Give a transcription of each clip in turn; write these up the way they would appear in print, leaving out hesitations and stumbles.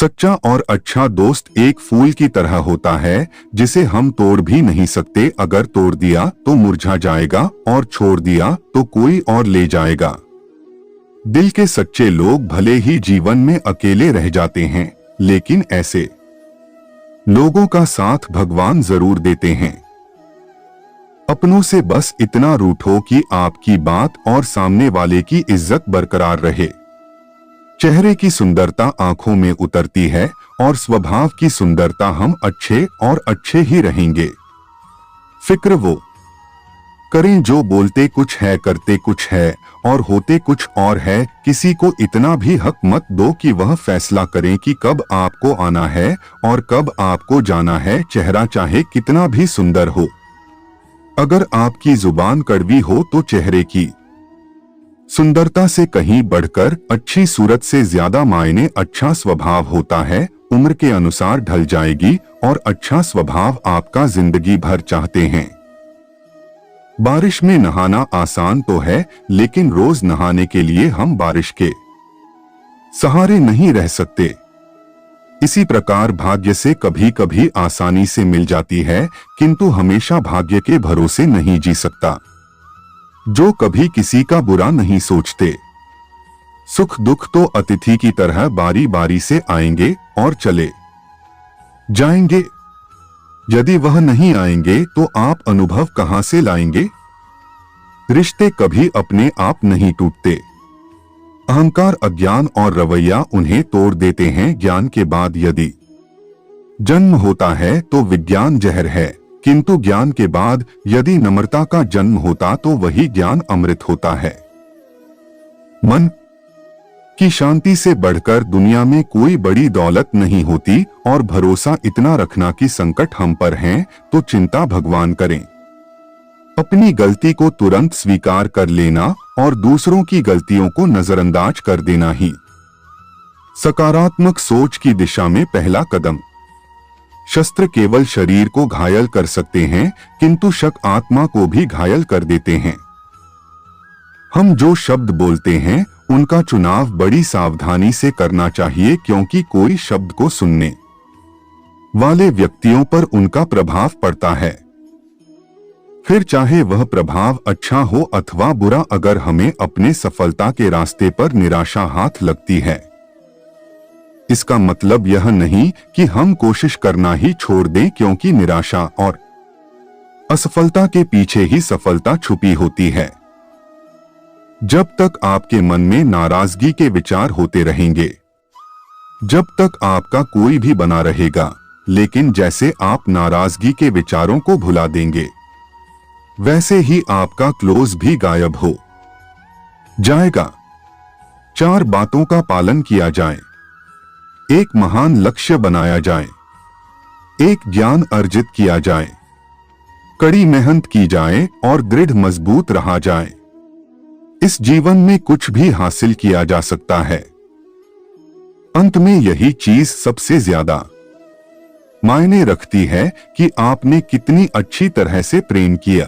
सच्चा और अच्छा दोस्त एक फूल की तरह होता है जिसे हम तोड़ भी नहीं सकते। अगर तोड़ दिया तो मुरझा जाएगा और छोड़ दिया तो कोई और ले जाएगा। दिल के सच्चे लोग भले ही जीवन में अकेले रह जाते हैं, लेकिन ऐसे लोगों का साथ भगवान जरूर देते हैं। अपनों से बस इतना रूठो कि आपकी बात और सामने वाले की इज्जत बरकरार रहे। चेहरे की सुंदरता आंखों में उतरती है और स्वभाव की सुंदरता हम अच्छे और अच्छे ही रहेंगे। फिक्र वो करें जो बोलते कुछ है, करते कुछ है और होते कुछ और है। किसी को इतना भी हक मत दो कि वह फैसला करें कि कब आपको आना है और कब आपको जाना है। चेहरा चाहे कितना भी सुंदर हो, अगर आपकी जुबान कड़वी हो तो चेहरे की सुंदरता से कहीं बढ़कर अच्छी सूरत से ज्यादा मायने अच्छा स्वभाव होता है। उम्र के अनुसार ढल जाएगी और अच्छा स्वभाव आपका जिंदगी भर चाहते हैं। बारिश में नहाना आसान तो है, लेकिन रोज नहाने के लिए हम बारिश के सहारे नहीं रह सकते। इसी प्रकार भाग्य से कभी कभी आसानी से मिल जाती है, किंतु हमेशा भाग्य के भरोसे नहीं जी सकता। जो कभी किसी का बुरा नहीं सोचते। सुख दुख तो अतिथि की तरह बारी बारी से आएंगे और चले जाएंगे। यदि वह नहीं आएंगे तो आप अनुभव कहां से लाएंगे। रिश्ते कभी अपने आप नहीं टूटते। अहंकार, अज्ञान और रवैया उन्हें तोड़ देते हैं। ज्ञान के बाद यदि जन्म होता है तो विज्ञान जहर है, किंतु ज्ञान के बाद यदि नम्रता का जन्म होता तो वही ज्ञान अमृत होता है। मन की शांति से बढ़कर दुनिया में कोई बड़ी दौलत नहीं होती। और भरोसा इतना रखना कि संकट हम पर हैं तो चिंता भगवान करें। अपनी गलती को तुरंत स्वीकार कर लेना और दूसरों की गलतियों को नजरअंदाज कर देना ही सकारात्मक सोच की दिशा में पहला कदम। शस्त्र केवल शरीर को घायल कर सकते हैं, किंतु शक आत्मा को भी घायल कर देते हैं। हम जो शब्द बोलते हैं उनका चुनाव बड़ी सावधानी से करना चाहिए, क्योंकि कोई शब्द को सुनने वाले व्यक्तियों पर उनका प्रभाव पड़ता है। फिर चाहे वह प्रभाव अच्छा हो अथवा बुरा, अगर हमें अपने सफलता के रास्ते पर निराशा हाथ लगती है, इसका मतलब यह नहीं कि हम कोशिश करना ही छोड़ दें, क्योंकि निराशा और असफलता के पीछे ही सफलता छुपी होती है। जब तक आपके मन में नाराजगी के विचार होते रहेंगे, जब तक आपका कोई भी बना रहेगा, लेकिन जैसे आप नाराजगी के विचारों को भुला देंगे, वैसे ही आपका क्लोज भी गायब हो जाएगा। 4 बातों का पालन किया जाए। एक महान लक्ष्य बनाया जाए। एक ज्ञान अर्जित किया जाए। कड़ी मेहनत की जाए और दृढ़ मजबूत रहा जाए। इस जीवन में कुछ भी हासिल किया जा सकता है। अंत में यही चीज सबसे ज्यादा मायने रखती है कि आपने कितनी अच्छी तरह से प्रेम किया,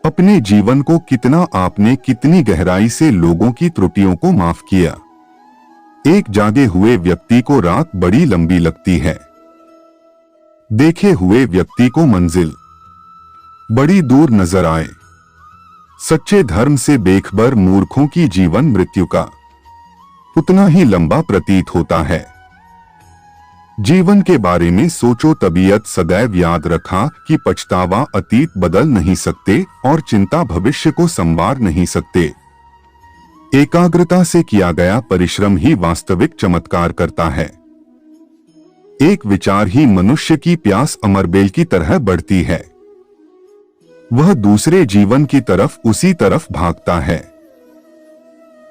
अपने जीवन को कितना आपने कितनी गहराई से लोगों की त्रुटियों को माफ किया। एक जागे हुए व्यक्ति को रात बड़ी लंबी लगती है, देखे हुए व्यक्ति को मंजिल बड़ी दूर नजर आए। सच्चे धर्म से बेखबर मूर्खों की जीवन मृत्यु का उतना ही लंबा प्रतीत होता है। जीवन के बारे में सोचो। तबीयत सदैव याद रखा कि पछतावा अतीत बदल नहीं सकते और चिंता भविष्य को संवार नहीं सकते। एकाग्रता से किया गया परिश्रम ही वास्तविक चमत्कार करता है। एक विचार ही मनुष्य की प्यास अमरबेल की तरह बढ़ती है। वह दूसरे जीवन की तरफ उसी तरफ भागता है,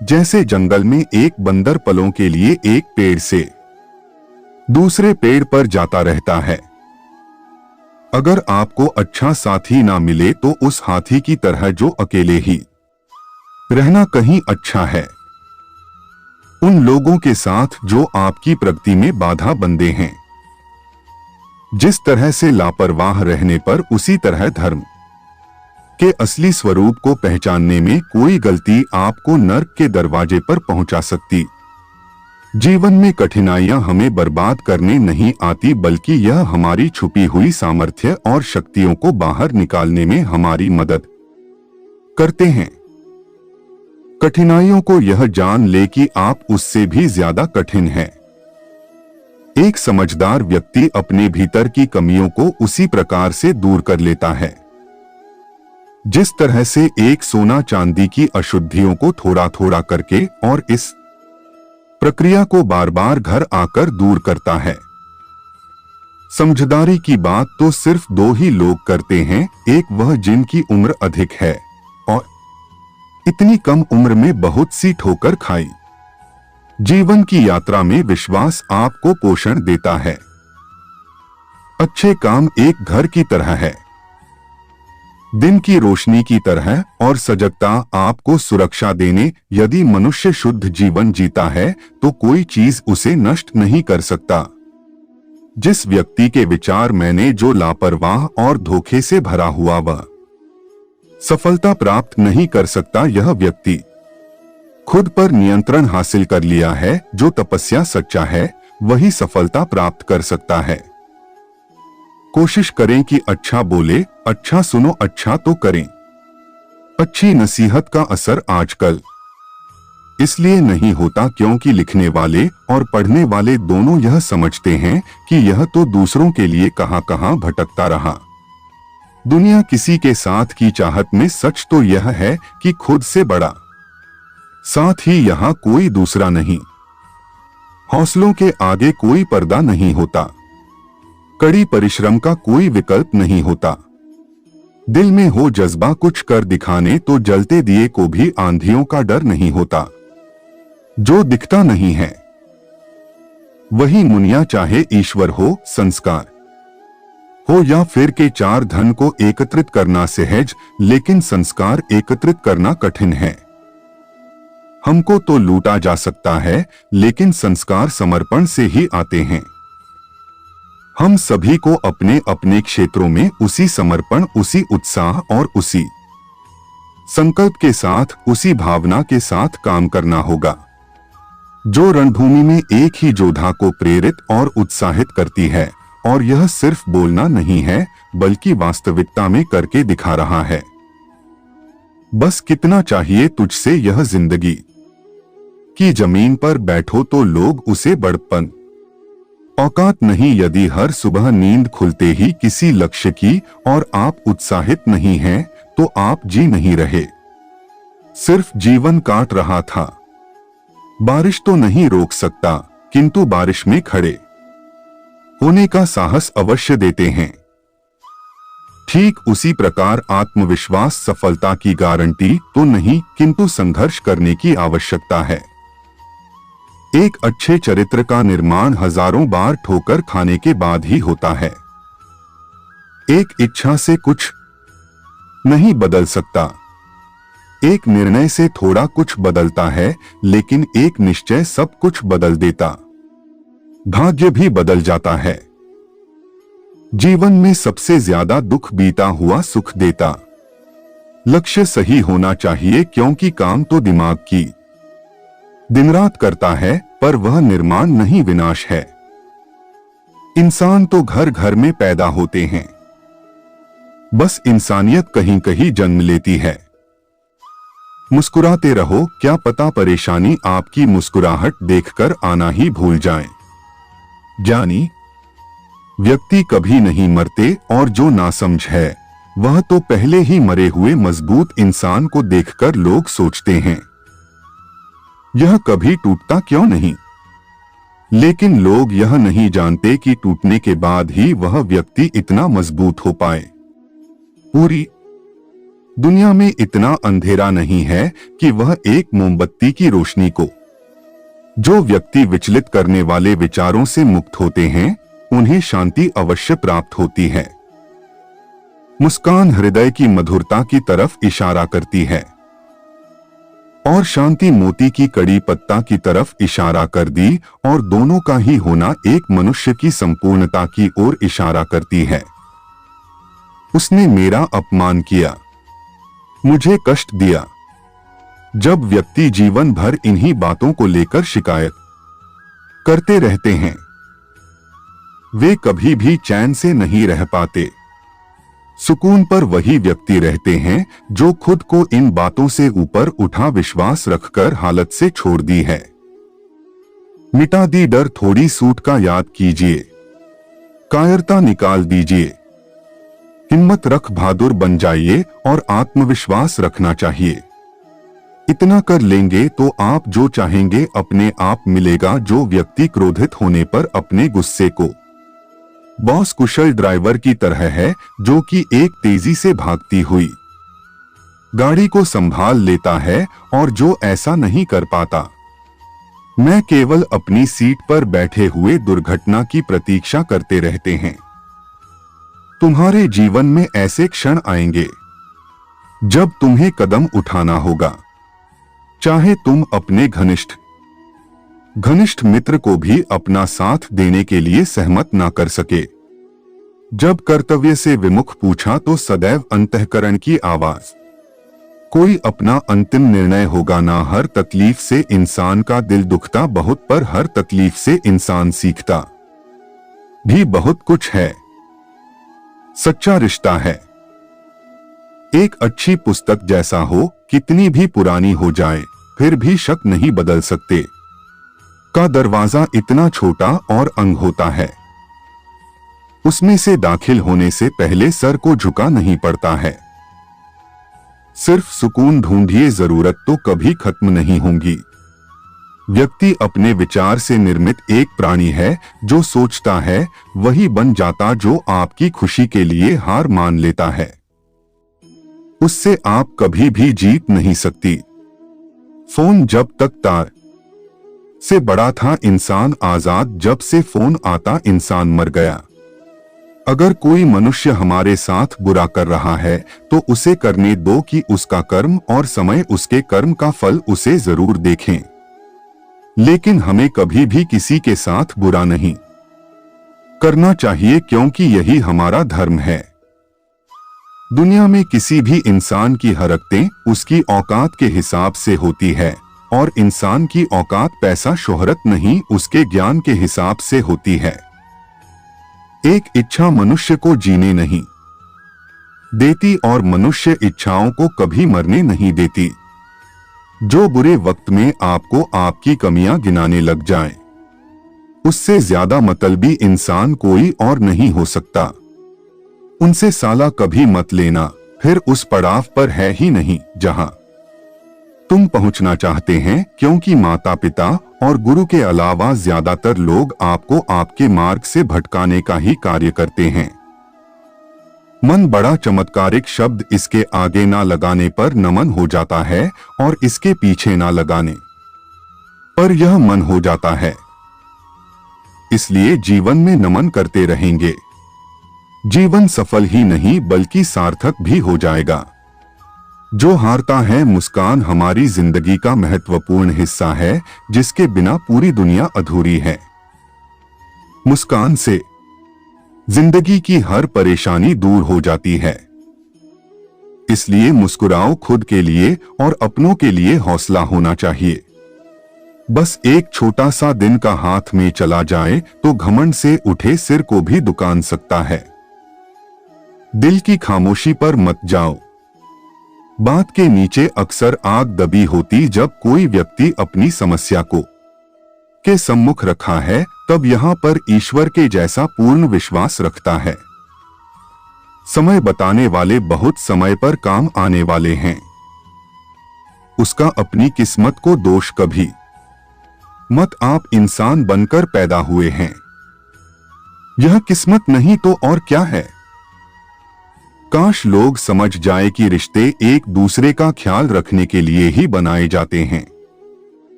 जैसे जंगल में एक बंदर पलों के लिए एक पेड़ से दूसरे पेड़ पर जाता रहता है। अगर आपको अच्छा साथी ना मिले तो उस हाथी की तरह जो अकेले ही रहना कहीं अच्छा है। उन लोगों के साथ जो आपकी प्रगति में बाधा बंधे हैं। जिस तरह से लापरवाह रहने पर उसी तरह धर्म के असली स्वरूप को पहचानने में कोई गलती आपको नर्क के दरवाजे पर पहुंचा सकती जीवन में कठिनाइयां हमें बर्बाद करने नहीं आती, बल्कि यह हमारी छुपी हुई सामर्थ्य और शक्तियों को बाहर निकालने में हमारी मदद करते हैं। कठिनाइयों को यह जान ले कि आप उससे भी ज्यादा कठिन हैं। एक समझदार व्यक्ति अपने भीतर की कमियों को उसी प्रकार से दूर कर लेता है जिस तरह से एक सोना चांदी की अशुद्धियों को थोड़ा थोड़ा करके और इस प्रक्रिया को बार बार घर आकर दूर करता है। समझदारी की बात तो सिर्फ दो ही लोग करते हैं, एक वह जिनकी उम्र अधिक है और इतनी कम उम्र में बहुत सी ठोकर खाई। जीवन की यात्रा में विश्वास आपको पोषण देता है। अच्छे काम एक घर की तरह है, दिन की रोशनी की तरह, और सजगता आपको सुरक्षा देने। यदि मनुष्य शुद्ध जीवन जीता है तो कोई चीज उसे नष्ट नहीं कर सकता। जिस व्यक्ति के विचार मैंने जो लापरवाह और धोखे से भरा हुआ, वह सफलता प्राप्त नहीं कर सकता। यह व्यक्ति खुद पर नियंत्रण हासिल कर लिया है। जो तपस्या सच्चा है वही सफलता प्राप्त कर सकता है। कोशिश करें कि अच्छा बोले, अच्छा सुनो, अच्छा तो करें। अच्छी नसीहत का असर आजकल इसलिए नहीं होता क्योंकि लिखने वाले और पढ़ने वाले दोनों यह समझते हैं कि यह तो दूसरों के लिए कहां भटकता रहा। दुनिया किसी के साथ की चाहत में सच तो यह है कि खुद से बड़ा साथ ही यहां कोई दूसरा नहीं। हौसलों के आगे कोई पर्दा नहीं होता। कड़ी परिश्रम का कोई विकल्प नहीं होता। दिल में हो जज्बा कुछ कर दिखाने तो जलते दिए को भी आंधियों का डर नहीं होता। जो दिखता नहीं है वही मुनिया, चाहे ईश्वर हो, संस्कार हो या फिर के चार धन को एकत्रित करना सहज, लेकिन संस्कार एकत्रित करना कठिन है। हमको तो लूटा जा सकता है, लेकिन संस्कार समर्पण से ही आते हैं। हम सभी को अपने अपने क्षेत्रों में उसी समर्पण, उसी उत्साह और उसी संकल्प के साथ, उसी भावना के साथ काम करना होगा जो रणभूमि में एक ही योद्धा को प्रेरित और उत्साहित करती है। और यह सिर्फ बोलना नहीं है, बल्कि वास्तविकता में करके दिखा रहा है। बस कितना चाहिए तुझसे यह जिंदगी की जमीन पर बैठो तो लोग उसे बड़प्पन औकात नहीं। यदि हर सुबह नींद खुलते ही किसी लक्ष्य की और आप उत्साहित नहीं हैं, तो आप जी नहीं रहे, सिर्फ जीवन काट रहा था। बारिश तो नहीं रोक सकता, किंतु बारिश में खड़े होने का साहस अवश्य देते हैं। ठीक उसी प्रकार आत्मविश्वास सफलता की गारंटी तो नहीं, किंतु संघर्ष करने की आवश्यकता है। एक अच्छे चरित्र का निर्माण हजारों बार ठोकर खाने के बाद ही होता है। एक इच्छा से कुछ नहीं बदल सकता। एक निर्णय से थोड़ा कुछ बदलता है, लेकिन एक निश्चय सब कुछ बदल देता। भाग्य भी बदल जाता है। जीवन में सबसे ज्यादा दुख बीता हुआ सुख देता। लक्ष्य सही होना चाहिए, क्योंकि काम तो दिमाग की दिन रात करता है, पर वह निर्माण नहीं विनाश है। इंसान तो घर घर में पैदा होते हैं, बस इंसानियत कहीं कहीं जन्म लेती है। मुस्कुराते रहो, क्या पता परेशानी आपकी मुस्कुराहट देखकर आना ही भूल जाए। जानी व्यक्ति कभी नहीं मरते, और जो नासमझ है वह तो पहले ही मरे हुए मजबूत इंसान को देखकर लोग सोचते हैं यह कभी टूटता क्यों नहीं। लेकिन लोग यह नहीं जानते कि टूटने के बाद ही वह व्यक्ति इतना मजबूत हो पाए। पूरी दुनिया में इतना अंधेरा नहीं है कि वह एक मोमबत्ती की रोशनी को, जो व्यक्ति विचलित करने वाले विचारों से मुक्त होते हैं, उन्हें शांति अवश्य प्राप्त होती है। मुस्कान हृदय की मधुरता की तरफ इशारा करती है, और शांति मोती की कड़ी पत्ता की तरफ इशारा कर दी, और दोनों का ही होना एक मनुष्य की संपूर्णता की ओर इशारा करती है। उसने मेरा अपमान किया, मुझे कष्ट दिया। जब व्यक्ति जीवन भर इन्हीं बातों को लेकर शिकायत करते रहते हैं। वे कभी भी चैन से नहीं रह पाते। सुकून पर वही व्यक्ति रहते हैं जो खुद को इन बातों से ऊपर उठा विश्वास रखकर हालत से छोड़ दी है। मिटा दी डर थोड़ी सूट का याद कीजिए, कायरता निकाल दीजिए, हिम्मत रख बहादुर बन जाइए और आत्मविश्वास रखना चाहिए। इतना कर लेंगे तो आप जो चाहेंगे अपने आप मिलेगा। जो व्यक्ति क्रोधित होने पर अपने गुस्से को बॉस कुशल ड्राइवर की तरह है जो कि एक तेजी से भागती हुई गाड़ी को संभाल लेता है और जो ऐसा नहीं कर पाता। मैं केवल अपनी सीट पर बैठे हुए दुर्घटना की प्रतीक्षा करते रहते हैं। तुम्हारे जीवन में ऐसे क्षण आएंगे जब तुम्हें कदम उठाना होगा, चाहे तुम अपने घनिष्ठ मित्र को भी अपना साथ देने के लिए सहमत ना कर सके। जब कर्तव्य से विमुख पूछा तो सदैव अंतःकरण की आवाज। कोई अपना अंतिम निर्णय होगा ना। हर तकलीफ से इंसान का दिल दुखता बहुत, पर हर तकलीफ से इंसान सीखता भी बहुत कुछ है। सच्चा रिश्ता है एक अच्छी पुस्तक जैसा हो, कितनी भी पुरानी हो जाए फिर भी शक नहीं बदल सकते का दरवाजा इतना छोटा और अंग होता है, उसमें से दाखिल होने से पहले सर को झुका नहीं पड़ता है। सिर्फ सुकून ढूंढिए, जरूरत तो कभी खत्म नहीं होंगी। व्यक्ति अपने विचार से निर्मित एक प्राणी है। जो सोचता है वही बन जाता। जो आपकी खुशी के लिए हार मान लेता है उससे आप कभी भी जीत नहीं सकती। फोन जब तक तार से बड़ा था इंसान आजाद, जब से फोन आता इंसान मर गया। अगर कोई मनुष्य हमारे साथ बुरा कर रहा है तो उसे करने दो कि उसका कर्म और समय उसके कर्म का फल उसे जरूर देखें, लेकिन हमें कभी भी किसी के साथ बुरा नहीं करना चाहिए क्योंकि यही हमारा धर्म है। दुनिया में किसी भी इंसान की हरकतें उसकी औकात के हिसाब से होती है और इंसान की औकात पैसा शोहरत नहीं, उसके ज्ञान के हिसाब से होती है। एक इच्छा मनुष्य को जीने नहीं देती और मनुष्य इच्छाओं को कभी मरने नहीं देती। जो बुरे वक्त में आपको आपकी कमियां गिनाने लग जाए, उससे ज्यादा मतलबी इंसान कोई और नहीं हो सकता। उनसे साला कभी मत लेना, फिर उस पड़ाव पर है ही नहीं जहां तुम पहुंचना चाहते हैं, क्योंकि माता पिता और गुरु के अलावा ज्यादातर लोग आपको आपके मार्ग से भटकाने का ही कार्य करते हैं। मन बड़ा चमत्कारिक शब्द, इसके आगे ना लगाने पर नमन हो जाता है और इसके पीछे ना लगाने पर यह मन हो जाता है। इसलिए जीवन में नमन करते रहेंगे। जीवन सफल ही नहीं बल्कि सार्थक भी हो जाएगा। जो हारता है, मुस्कान हमारी जिंदगी का महत्वपूर्ण हिस्सा है जिसके बिना पूरी दुनिया अधूरी है। मुस्कान से जिंदगी की हर परेशानी दूर हो जाती है। इसलिए मुस्कुराओ, खुद के लिए और अपनों के लिए हौसला होना चाहिए। बस एक छोटा सा दिन का हाथ में चला जाए तो घमंड से उठे सिर को भी दुकान सकता है। दिल की खामोशी पर मत जाओ। बात के नीचे अक्सर आग दबी होती। जब कोई व्यक्ति अपनी समस्या को के सम्मुख रखा है तब यहां पर ईश्वर के जैसा पूर्ण विश्वास रखता है। समय बताने वाले बहुत समय पर काम आने वाले हैं। उसका अपनी किस्मत को दोष कभी मत, आप इंसान बनकर पैदा हुए हैं। यह किस्मत नहीं तो और क्या है। काश लोग समझ जाए कि रिश्ते एक दूसरे का ख्याल रखने के लिए ही बनाए जाते हैं,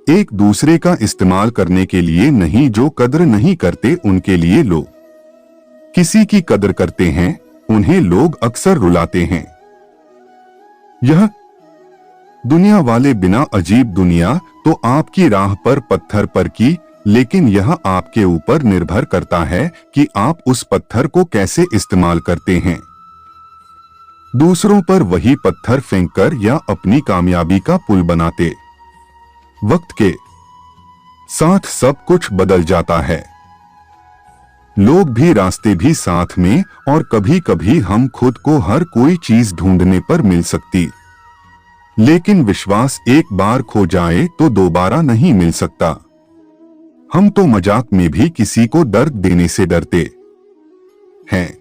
एक दूसरे का इस्तेमाल करने के लिए नहीं। जो कद्र नहीं करते उनके लिए लोग किसी की कद्र करते हैं, उन्हें लोग अक्सर रुलाते हैं। यह दुनिया वाले बिना अजीब दुनिया तो आपकी राह पर पत्थर पर की, लेकिन यह आपके ऊपर निर्भर करता है कि आप उस पत्थर को कैसे इस्तेमाल करते हैं। दूसरों पर वही पत्थर फेंककर या अपनी कामयाबी का पुल बनाते वक्त के साथ सब कुछ बदल जाता है। लोग भी, रास्ते भी साथ में, और कभी कभी हम खुद को हर कोई चीज ढूंढने पर मिल सकती, लेकिन विश्वास एक बार खो जाए तो दोबारा नहीं मिल सकता। हम तो मजाक में भी किसी को दर्द देने से डरते हैं।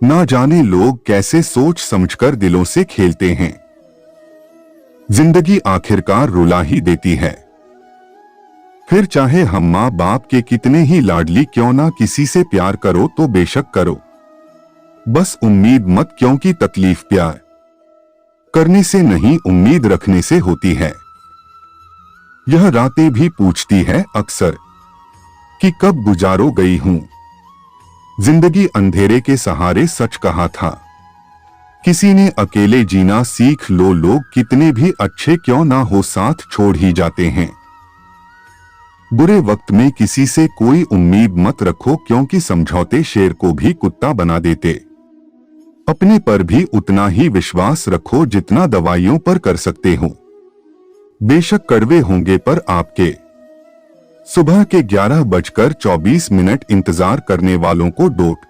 ना जाने लोग कैसे सोच समझकर दिलों से खेलते हैं। जिंदगी आखिरकार रुला ही देती है। फिर चाहे हम माँ बाप के कितने ही लाडली क्यों ना, किसी से प्यार करो तो बेशक करो, बस उम्मीद मत, क्योंकि तकलीफ प्यार करने से नहीं, उम्मीद रखने से होती है। यह रातें भी पूछती है अक्सर कि कब गुजारो गई हूं जिंदगी अंधेरे के सहारे, सच कहा था किसी ने, अकेले जीना सीख लो। लोग कितने भी अच्छे क्यों ना हो, साथ छोड़ ही जाते हैं। बुरे वक्त में किसी से कोई उम्मीद मत रखो, क्योंकि समझौते शेर को भी कुत्ता बना देते। अपने पर भी उतना ही विश्वास रखो जितना दवाइयों पर कर सकते हो। बेशक कड़वे होंगे पर आपके। सुबह के 11:24 इंतजार करने वालों को डोट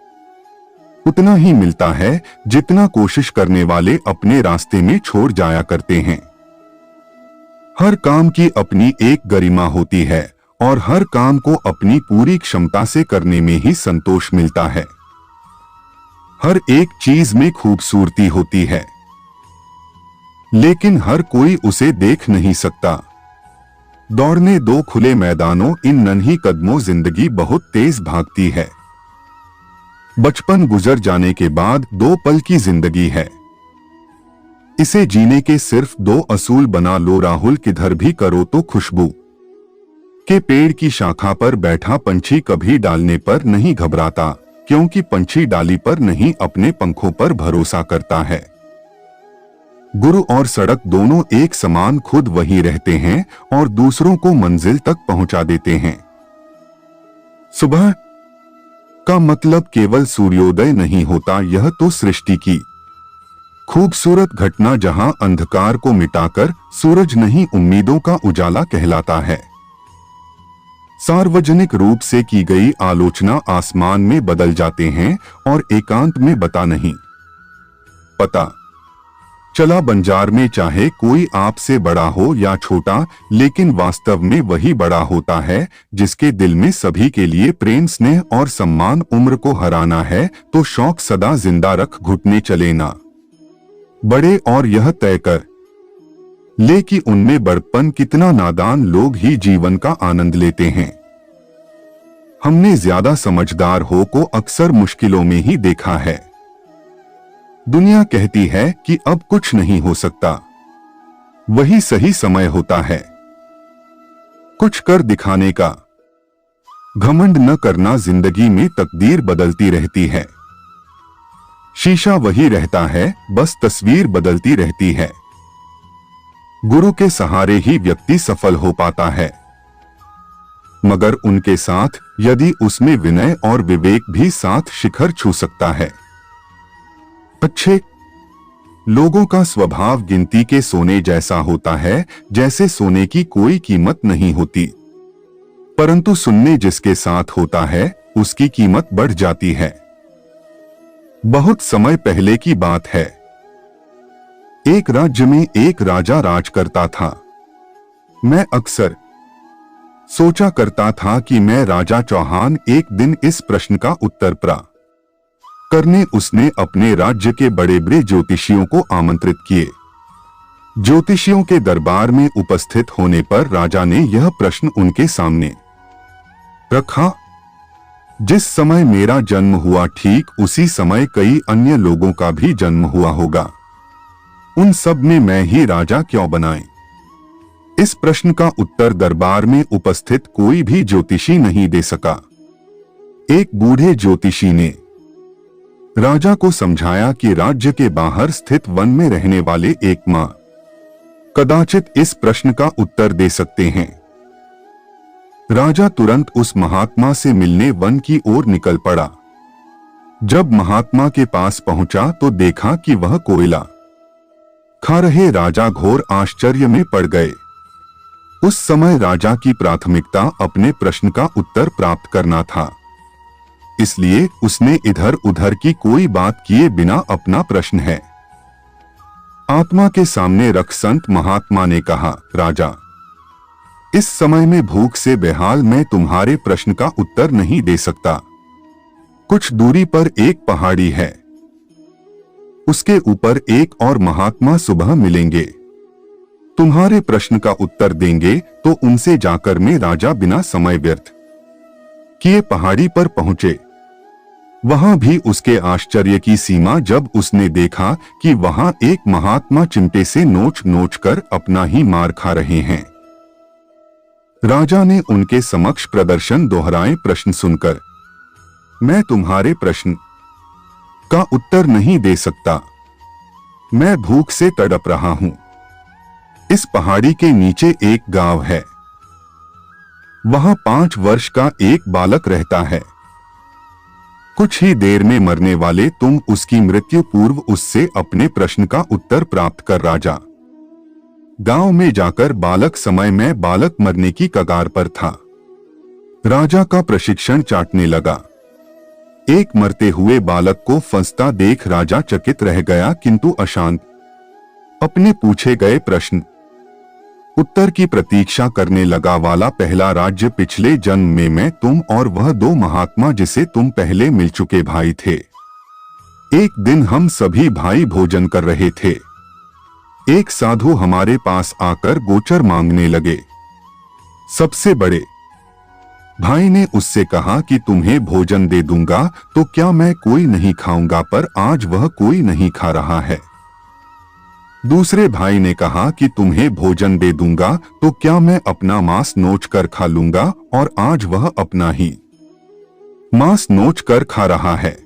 उतना ही मिलता है जितना कोशिश करने वाले अपने रास्ते में छोड़ जाया करते हैं। हर काम की अपनी एक गरिमा होती है, और हर काम को अपनी पूरी क्षमता से करने में ही संतोष मिलता है। हर एक चीज में खूबसूरती होती है, लेकिन हर कोई उसे देख नहीं सकता। दौड़ने दो खुले मैदानों, इन नन्ही कदमों जिंदगी बहुत तेज भागती है। बचपन गुजर जाने के बाद 2 पल की जिंदगी है, इसे जीने के सिर्फ 2 असूल बना लो। राहुल किधर भी करो तो खुशबू के पेड़ की शाखा पर बैठा पंछी कभी डालने पर नहीं घबराता, क्योंकि पंछी डाली पर नहीं, अपने पंखों पर भरोसा करता है। गुरु और सड़क दोनों एक समान, खुद वही रहते हैं और दूसरों को मंजिल तक पहुंचा देते हैं। सुबह का मतलब केवल सूर्योदय नहीं होता, यह तो सृष्टि की खूबसूरत घटना, जहां अंधकार को मिटाकर सूरज नहीं, उम्मीदों का उजाला कहलाता है। सार्वजनिक रूप से की गई आलोचना आसमान में बदल जाते हैं, और एकांत में बता नहीं पता चला। बंजार में चाहे कोई आपसे बड़ा हो या छोटा, लेकिन वास्तव में वही बड़ा होता है जिसके दिल में सभी के लिए प्रेम, स्नेह और सम्मान। उम्र को हराना है तो शौक सदा जिंदा रख, घुटने चले ना बड़े, और यह तय कर ले कि उनमें बड़पन कितना। नादान लोग ही जीवन का आनंद लेते हैं। हमने ज्यादा समझदार हो को अक्सर मुश्किलों में ही देखा है। दुनिया कहती है कि अब कुछ नहीं हो सकता, वही सही समय होता है कुछ कर दिखाने का। घमंड न करना, जिंदगी में तकदीर बदलती रहती है। शीशा वही रहता है, बस तस्वीर बदलती रहती है। गुरु के सहारे ही व्यक्ति सफल हो पाता है, मगर उनके साथ यदि उसमें विनय और विवेक भी साथ, शिखर छू सकता है। अच्छे लोगों का स्वभाव गिनती के सोने जैसा होता है, जैसे सोने की कोई कीमत नहीं होती, परंतु सुनने जिसके साथ होता है उसकी कीमत बढ़ जाती है। बहुत समय पहले की बात है। एक राज्य में एक राजा राज करता था। मैं अक्सर सोचा करता था कि मैं राजा चौहान। एक दिन इस प्रश्न का उत्तर प्राप्त करने उसने अपने राज्य के बड़े बड़े ज्योतिषियों को आमंत्रित किए। ज्योतिषियों के दरबार में उपस्थित होने पर राजा ने यह प्रश्न उनके सामने रखा, जिस समय मेरा जन्म हुआ ठीक उसी समय कई अन्य लोगों का भी जन्म हुआ होगा, उन सब में मैं ही राजा क्यों बनाए? इस प्रश्न का उत्तर दरबार में उपस्थित कोई भी ज्योतिषी नहीं दे सका। एक बूढ़े ज्योतिषी ने राजा को समझाया कि राज्य के बाहर स्थित वन में रहने वाले एक मां कदाचित इस प्रश्न का उत्तर दे सकते हैं। राजा तुरंत उस महात्मा से मिलने वन की ओर निकल पड़ा। जब महात्मा के पास पहुंचा तो देखा कि वह कोयला खा रहे राजा घोर आश्चर्य में पड़ गए। उस समय राजा की प्राथमिकता अपने प्रश्न का उत्तर प्राप्त करना था, इसलिए उसने इधर उधर की कोई बात किए बिना अपना प्रश्न है आत्मा के सामने रख संत महात्मा ने कहा, राजा, इस समय में भूख से बेहाल मैं तुम्हारे प्रश्न का उत्तर नहीं दे सकता। कुछ दूरी पर एक पहाड़ी है, उसके ऊपर एक और महात्मा सुबह मिलेंगे, तुम्हारे प्रश्न का उत्तर देंगे, तो उनसे जाकर मैं राजा बिना समय व्यर्थ किए पहाड़ी पर पहुंचे। वहां भी उसके आश्चर्य की सीमा जब उसने देखा कि वहां एक महात्मा चिमटे से नोच नोच कर अपना ही मार खा रहे हैं। राजा ने उनके समक्ष प्रदर्शन दोहराए प्रश्न सुनकर, मैं तुम्हारे प्रश्न का उत्तर नहीं दे सकता, मैं भूख से तड़प रहा हूं। इस पहाड़ी के नीचे एक गांव है, वहां 5 वर्ष का एक बालक रहता है। कुछ ही देर में मरने वाले तुम उसकी मृत्यु पूर्व उससे अपने प्रश्न का उत्तर प्राप्त कर राजा। गांव में जाकर बालक समय में बालक मरने की कगार पर था। राजा का प्रशिक्षण चाटने लगा। एक मरते हुए बालक को फंसता देख राजा चकित रह गया, किंतु अशांत। अपने पूछे गए प्रश्न उत्तर की प्रतीक्षा करने लगा वाला पहला राज्य पिछले जन्म में मैं, तुम और वह 2 महात्मा जिसे तुम पहले मिल चुके भाई थे। एक दिन हम सभी भाई भोजन कर रहे थे। एक साधु हमारे पास आकर गोचर मांगने लगे। सबसे बड़े भाई ने उससे कहा कि तुम्हें भोजन दे दूंगा तो क्या मैं कोई नहीं खाऊंगा, पर आज वह कोई नहीं खा रहा है। दूसरे भाई ने कहा कि तुम्हें भोजन दे दूंगा तो क्या मैं अपना मांस नोच कर खा लूंगा, और आज वह अपना ही मांस नोच कर खा रहा है।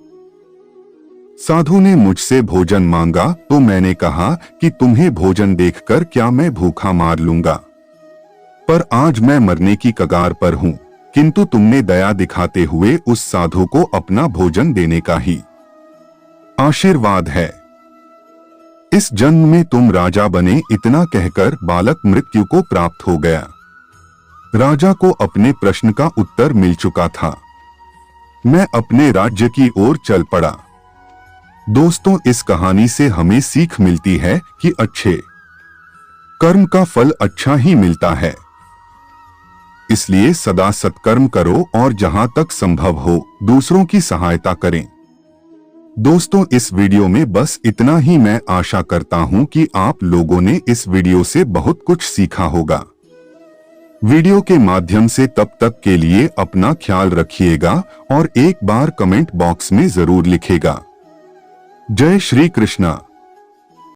साधु ने मुझसे भोजन मांगा तो मैंने कहा कि तुम्हें भोजन देखकर क्या मैं भूखा मार लूंगा, पर आज मैं मरने की कगार पर हूं, किंतु तुमने दया दिखाते हुए उस साधु को अपना भोजन देने का ही आशीर्वाद है। इस जन्म में तुम राजा बने। इतना कहकर बालक मृत्यु को प्राप्त हो गया। राजा को अपने प्रश्न का उत्तर मिल चुका था। मैं अपने राज्य की ओर चल पड़ा। दोस्तों, इस कहानी से हमें सीख मिलती है कि अच्छे कर्म का फल अच्छा ही मिलता है, इसलिए सदा सत्कर्म करो और जहां तक संभव हो दूसरों की सहायता करें। दोस्तों, इस वीडियो में बस इतना ही। मैं आशा करता हूं कि आप लोगों ने इस वीडियो से बहुत कुछ सीखा होगा। वीडियो के माध्यम से तब तक के लिए अपना ख्याल रखिएगा और एक बार कमेंट बॉक्स में जरूर लिखेगा। जय श्री कृष्णा।